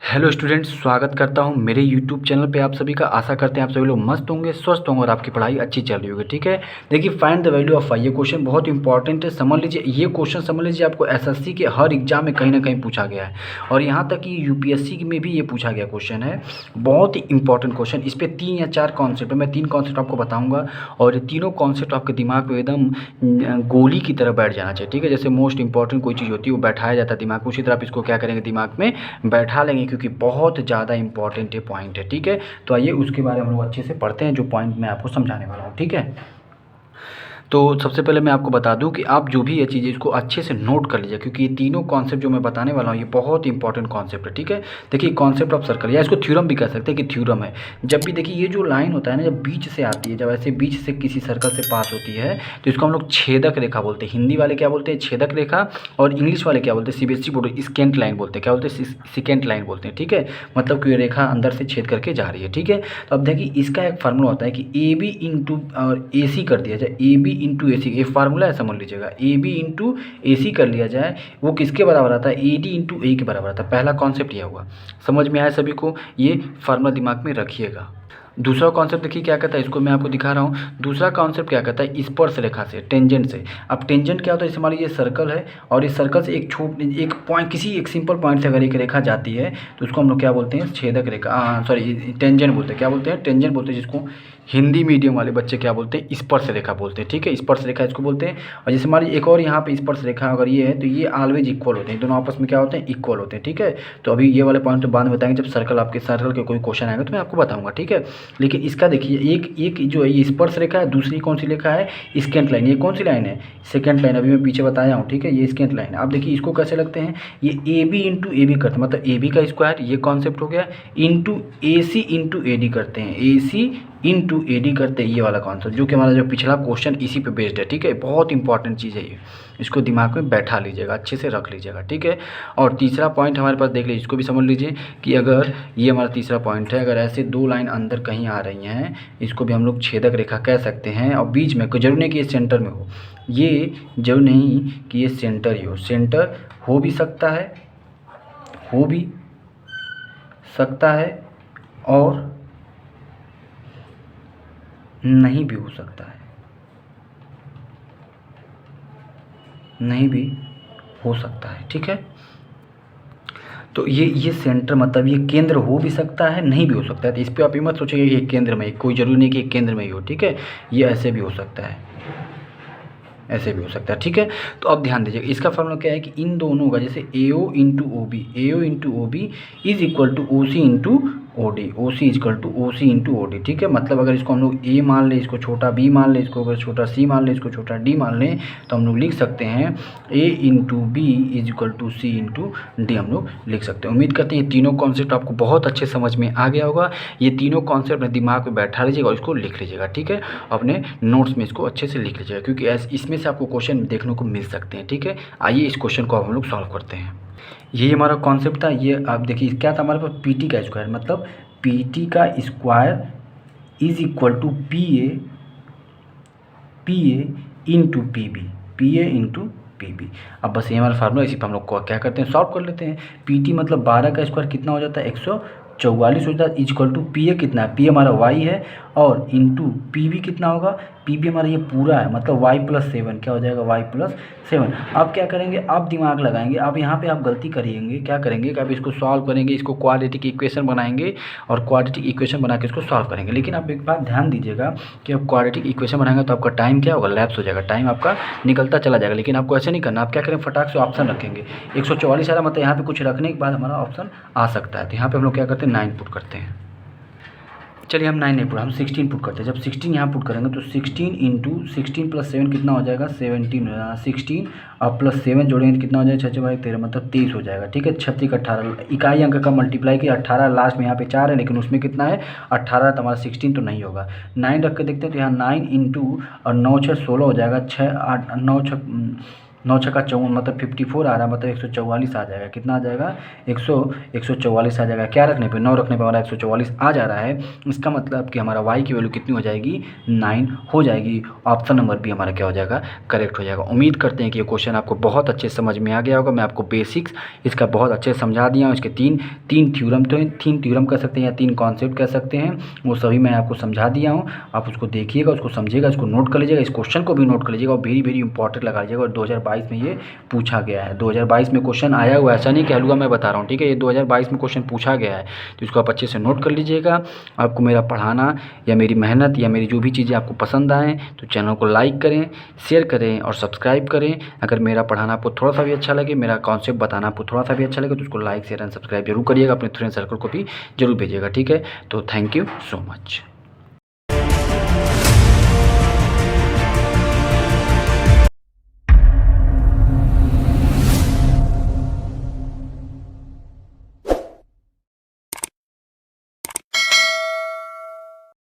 Hello students, स्वागत करता हूं मेरे यूट्यूब चैनल पे। आप सभी का आशा करते हैं आप सभी लोग मस्त होंगे, स्वस्थ होंगे और आपकी पढ़ाई अच्छी चल रही होगी। ठीक है, देखिए find the value of phi, ये क्वेश्चन बहुत इंपॉर्टेंट है। समझ लीजिए, ये क्वेश्चन समझ लीजिए आपको एसएससी के हर एग्जाम में कहीं ना कहीं पूछा गया है और यहाँ तक कि यूपीएससी में भी ये पूछा गया क्वेश्चन है। बहुत ही इंपॉर्टेंट क्वेश्चन। इस पर 3 या 4 कॉन्सेप्ट है, मैं 3 कॉन्सेप्ट आपको बताऊँगा और ये तीनों कॉन्सेप्ट आपके दिमाग में एकदम गोली की तरह बैठ जाना चाहिए। ठीक है, जैसे मोस्ट इंपॉर्टेंट कोई चीज़ होती है वो बैठाया जाता है दिमाग में, उसी तरह आप इसको क्या करेंगे, दिमाग में बैठा लेंगे, क्योंकि बहुत ज़्यादा इंपॉर्टेंट ये पॉइंट है। ठीक है, तो आइए उसके बारे में हम लोग अच्छे से पढ़ते हैं, जो पॉइंट मैं आपको समझाने वाला हूँ। ठीक है, तो सबसे पहले मैं आपको बता दूं कि आप जो भी ये चीज़ इसको अच्छे से नोट कर लीजिए, क्योंकि ये तीनों कॉन्सेप्ट जो मैं बताने वाला हूँ ये बहुत इंपॉर्टेंट कॉन्सेप्ट है। ठीक है, देखिए कॉन्सेप्ट ऑफ सर्कल, या इसको थ्योरम भी कह सकते हैं कि थ्योरम है। जब भी देखिए ये जो लाइन होता है ना, जब बीच से आती है, जब ऐसे बीच से किसी सर्कल से पास होती है तो इसको हम लोग छेदक रेखा बोलते हैं। हिंदी वाले क्या बोलते हैं, छेदक रेखा, और इंग्लिश वाले क्या बोलते हैं, सीबीएसई बोर्ड स्केंट लाइन बोलते हैं। क्या बोलते हैं, सिकेंट लाइन बोलते हैं। ठीक है, मतलब कि ये रेखा अंदर से छेद करके जा रही है। ठीक है, तो अब देखिए इसका एक फार्मूला होता है कि ए बी इंटू और ए सी कर दिया जाए, A B into A C, formula है समझ लीजिएगा। ए बी इंटू ए सी कर लिया जाए, वो किसके बराबर आता है, ए डी इंटू ए के बराबर आता है। पहला कॉन्सेप्ट यह हुआ, समझ में आया सभी को, ये फार्मूला दिमाग में रखिएगा। दूसरा कॉन्सेप्ट देखिए क्या कहता है, इसको मैं आपको दिखा रहा हूँ। दूसरा कॉन्सेप्ट क्या कहता है, स्पर्श रेखा से, टेंजेंट से। अब टेंजेंट क्या होता है, हमारी ये सर्कल है और इस सर्कल से एक पॉइंट, किसी एक सिंपल पॉइंट से अगर एक रेखा जाती है तो उसको हम लोग क्या बोलते हैं, छेदक रेखा, सॉरी टेंजेंट बोलते हैं। क्या बोलते हैं, टेंजेंट बोलते हैं, जिसको हिंदी मीडियम वाले बच्चे क्या बोलते हैं, स्पर्श रेखा बोलते हैं। ठीक है, स्पर्श रेखा इसको बोलते हैं। और जैसे हमारी एक और यहाँ पे स्पर्श रेखा अगर ये है तो ये ऑलवेज इक्वल होते हैं, दोनों आपस में क्या होते हैं, इक्वल होते हैं। ठीक है, तो अभी ये वाले पॉइंट तो बाद में बताएंगे, जब सर्कल आपके सर्कल के कोई क्वेश्चन आएगा तो मैं आपको बताऊंगा। ठीक है, लेकिन इसका देखिए एक एक जो है ये स्पर्श रेखा है, दूसरी कौन सी रेखा है, स्केंट लाइन। ये कौन सी लाइन है, सेकेंड लाइन, अभी मैं पीछे बताया हूँ। ठीक है, ये स्केंट लाइन है। आप देखिए इसको कैसे लगते हैं, ये A B into A B करते हैं, मतलब ए बी का स्क्वायर, ये कॉन्सेप्ट हो गया, into A C into A D करते हैं, ए सी इंटू ए डी करते हैं, ये वाला कॉन्सेप्ट, जो कि हमारा जो पिछला क्वेश्चन इसी पे बेस्ड है। ठीक है, बहुत इंपॉर्टेंट चीज़ है ये, इसको दिमाग में बैठा लीजिएगा, अच्छे से रख लीजिएगा। ठीक है, और तीसरा पॉइंट हमारे पास देख लीजिए, इसको भी समझ लीजिए कि अगर ये हमारा तीसरा पॉइंट है, अगर ऐसे दो लाइन अंदर कहीं आ रही हैं, इसको भी हम लोग छेदक रेखा कह सकते हैं। और बीच में कोई जरूरी नहीं कि ये सेंटर में हो, ये जरूरी नहीं कि ये सेंटर ही हो, सेंटर हो भी सकता है, हो भी सकता है और नहीं भी हो सकता है, नहीं भी हो सकता है। ठीक है, तो ये सेंटर मतलब ये केंद्र हो भी सकता है, नहीं भी हो सकता है। तो इस पर आप ये मत सोचिए ये केंद्र में, कोई जरूरी नहीं कि केंद्र में ही हो। ठीक है, ये ऐसे भी हो सकता है, ऐसे भी हो सकता है। ठीक है, तो अब ध्यान दीजिएगा, इसका फॉर्मूला क्या है कि इन दोनों का, जैसे A O into O B, A O into O B is equal to O C into O D, O C is equal to O C into O D. ठीक है, मतलब अगर इसको हम लोग ए मान लें, इसको छोटा बी मान लें, इसको अगर छोटा सी मान लें, इसको छोटा डी मान लें, तो हम लोग लिख सकते हैं A into B is equal to C into D, हम लोग लिख सकते हैं। उम्मीद करते हैं ये तीनों कॉन्सेप्ट आपको बहुत अच्छे समझ में आ गया होगा। ये तीनों कॉन्सेप्ट अपने दिमाग में बैठा लीजिएगा और इसको लिख लीजिएगा। ठीक है, अपने नोट्स में इसको अच्छे से लिख लीजिएगा, क्योंकि इसमें से आपको क्वेश्चन देखने को मिल सकते हैं। ठीक है, आइए इस क्वेश्चन को अब हम लोग सॉल्व करते हैं। ये हमारा कॉन्सेप्ट था। ये आप देखिए क्या था हमारे पास, पीटी का स्क्वायर, मतलब पीटी का square is equal to P A into P B, P A into P B. अब बस ये हमारा फार्मूला, इसी पर हम लोग को क्या करते हैं, सॉल्व कर लेते हैं। पीटी मतलब 12 का स्क्वायर कितना हो जाता है, 144 हो जाता है, इक्वल टू पी ए कितना है, पी हमारा वाई है, और इंटू पी बी कितना होगा, पी बी हमारा ये पूरा है, मतलब वाई प्लस 7, क्या हो जाएगा, वाई प्लस 7। अब क्या करेंगे, आप दिमाग लगाएंगे। अब यहाँ पे आप गलती करेंगे, क्या करेंगे कि आप इसको सॉल्व करेंगे, इसको क्वाड्रेटिक इक्वेशन बनाएंगे और क्वाड्रेटिक इक्वेशन बना के इसको सॉल्व करेंगे। लेकिन आप एक बात ध्यान दीजिएगा कि आप क्वाड्रेटिक इक्वेशन बनाएंगे तो आपका टाइम क्या होगा, लैप्स हो जाएगा, टाइम आपका निकलता चला जाएगा। लेकिन आपको ऐसे नहीं करना, आप क्या करें, फटाक से ऑप्शन रखेंगे। 144 आ रहा, मतलब यहाँ पे कुछ रखने के बाद हमारा ऑप्शन आ सकता है। तो यहाँ पे हम लोग क्या करते हैं, 9 पुट करते हैं। चलिए हम 9 नहीं पुट, हम 16 पुट करते हैं। जब 16 यहाँ पुट करेंगे तो 16 इंटू 16 प्लस 7 कितना हो जाएगा, 17, 16 और प्लस 7 जोड़ेंगे तो कितना हो जाएगा, 6 13, मतलब 30 हो जाएगा। ठीक है, 36 18 इकाई अंक का मल्टीप्लाई किया, 18 लास्ट में यहाँ पे 4 है, लेकिन उसमें कितना है 18, तो हमारा 16 तो नहीं होगा। 9 रख के देखते हैं तो यहाँ 9 इंटू और 9 6 16 हो जाएगा, 6 8 9 6 9 छक्का 54 मतलब 54 आ रहा है, मतलब 144 आ जाएगा। कितना आ जाएगा? 144 आ जाएगा। क्या रखने पे? 9 रखने पे हमारा 144 आ जा रहा है। इसका मतलब कि हमारा y की वैल्यू कितनी हो जाएगी? 9 हो जाएगी। ऑप्शन नंबर बी हमारा क्या हो जाएगा? करेक्ट हो जाएगा। उम्मीद करते हैं कि ये क्वेश्चन आपको बहुत अच्छे समझ में आ गया होगा। मैं आपको बेसिक्स इसका बहुत अच्छे से समझा दिया हूँ। इसके तीन थ्योरम तो हैं, 3 थ्योरम कह सकते हैं या 3 कॉन्सेप्ट कह सकते हैं, वो सभी मैं आपको समझा दिया हूँ। आप उसको देखिएगा, उसको समझिएगा, इसको नोट कर लीजिएगा, इस क्वेश्चन को भी नोट कर लीजिएगा और वेरी वेरी इंपॉर्टेंट लगा लीजिएगा। और 2022 में ये पूछा गया है, 2022 में क्वेश्चन आया हुआ है, ऐसा नहीं कि हलवा मैं बता रहा हूँ, ठीक है। ये 2022 में क्वेश्चन पूछा गया है, तो इसको आप अच्छे से नोट कर लीजिएगा। आपको मेरा पढ़ाना या मेरी मेहनत या मेरी जो भी चीज़ें आपको पसंद आएँ तो चैनल को लाइक करें, शेयर करें और सब्सक्राइब करें। अगर मेरा पढ़ाना आपको थोड़ा सा भी अच्छा लगे, मेरा कॉन्सेप्ट बताना आपको थोड़ा सा भी अच्छा लगे तो उसको लाइक शेयर एंड सब्सक्राइब जरूर करिएगा। अपने फ्रेंड सर्कल को भी जरूर भेजिएगा, ठीक है। तो थैंक यू सो मच।